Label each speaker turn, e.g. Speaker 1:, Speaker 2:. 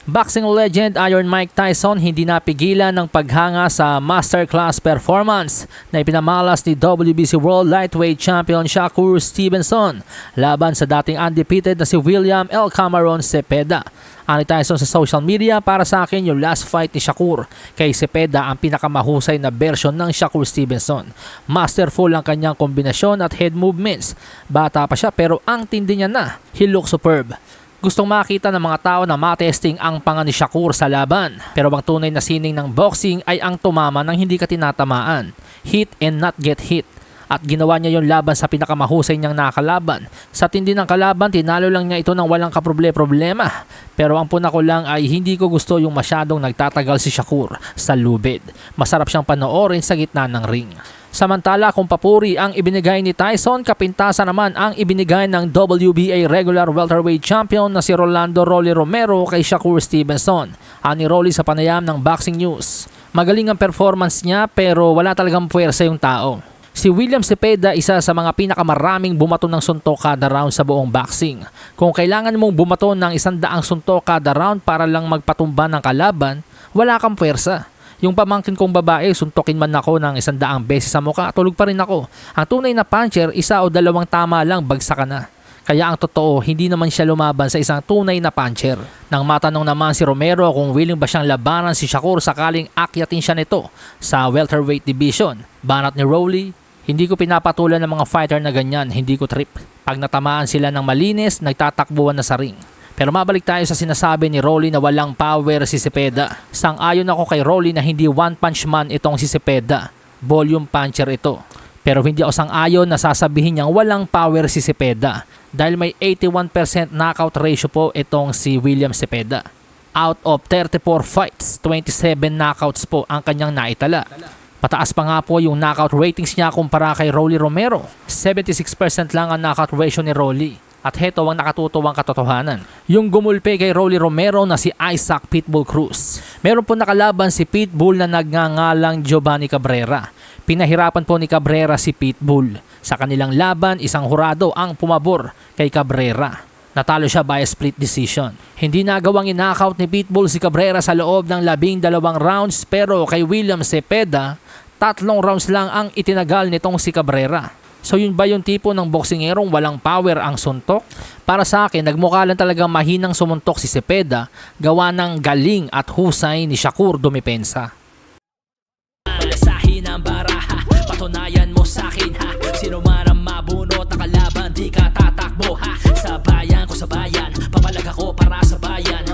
Speaker 1: Boxing legend Iron Mike Tyson hindi napigilan ng paghanga sa masterclass performance na ipinamalas ni WBC World Lightweight Champion Shakur Stevenson laban sa dating undefeated na si William El Cameron Cepeda. Ani Tyson sa social media, para sa akin yung last fight ni Shakur kay Cepeda ang pinakamahusay na version ng Shakur Stevenson. Masterful ang kanyang kombinasyon at head movements. Bata pa siya pero ang tindi niya na. He looks superb. Gustong makita ng mga tao na matesting ang panga ni Shakur sa laban. Pero ang tunay na sining ng boxing ay ang tumama ng hindi ka tinatamaan. Hit and not get hit. At ginawa niya yung laban sa pinakamahusay niyang nakalaban. Sa tindi ng kalaban, tinalo lang niya ito ng walang kaproblema. Pero ang puna ko lang ay hindi ko gusto yung masyadong nagtatagal si Shakur sa lubid. Masarap siyang panoorin sa gitna ng ring. Samantala kung papuri ang ibinigay ni Tyson, kapintasan naman ang ibinigay ng WBA regular welterweight champion na si Rolando Rolly Romero kay Shakur Stevenson. Ani Rolly sa panayam ng Boxing News. Magaling ang performance niya pero wala talagang puwersa yung tao. Si William Cepeda isa sa mga pinakamaraming bumato ng suntok kada round sa buong boxing. Kung kailangan mong bumato ng 100 suntok kada round para lang magpatumba ng kalaban, wala kang puwersa. Yung pamangkin kong babae, suntokin man ako ng 100 beses sa mukha, tulog pa rin ako. Ang tunay na puncher, 1 o 2 tama lang, bagsak ka na. Kaya ang totoo, hindi naman siya lumaban sa isang tunay na puncher. Nang matanong naman si Romero kung willing ba siyang labanan si Shakur sakaling akyatin siya nito sa welterweight division, banat ni Rolly, hindi ko pinapatulan ng mga fighter na ganyan, hindi ko trip. Pag natamaan sila ng malinis, nagtatakbuhan na sa ring. Pero mabalik tayo sa sinasabi ni Rolly na walang power si Cepeda. Sang-ayon ako kay Rolly na hindi one punch man itong si Cepeda. Volume puncher ito. Pero hindi ako sang-ayon na sasabihin niyang walang power si Cepeda. Dahil may 81% knockout ratio po itong si William Cepeda. Out of 34 fights, 27 knockouts po ang kanyang naitala. Pataas pa nga po yung knockout ratings niya kumpara kay Rolly Romero. 76% lang ang knockout ratio ni Rolly. At heto ang nakatutuwang katotohanan. Yung gumulpe kay Rolly Romero na si Isaac Pitbull Cruz. Meron po nakalaban si Pitbull na nagngangalang Giovanni Cabrera. Pinahirapan po ni Cabrera si Pitbull. Sa kanilang laban, isang hurado ang pumabor kay Cabrera. Natalo siya by split decision. Hindi nagawang in-knockout ni Pitbull si Cabrera sa loob ng 12 rounds, pero kay William Cepeda, 3 rounds lang ang itinagal nitong si Cabrera. So yun ba yung tipo ng boksingerong walang power ang suntok? Para sa akin, nagmukha lang talagang mahinang sumuntok si Cepeda gawa ng galing at husay ni Shakur dumipensa.
Speaker 2: Sa hinang baraha, patunayan mo sa akin ha. Sino man ang mabunot na kalaban, di ka tatakbo ha. Sa bayan ko sa bayan, papalag ako para sa bayan.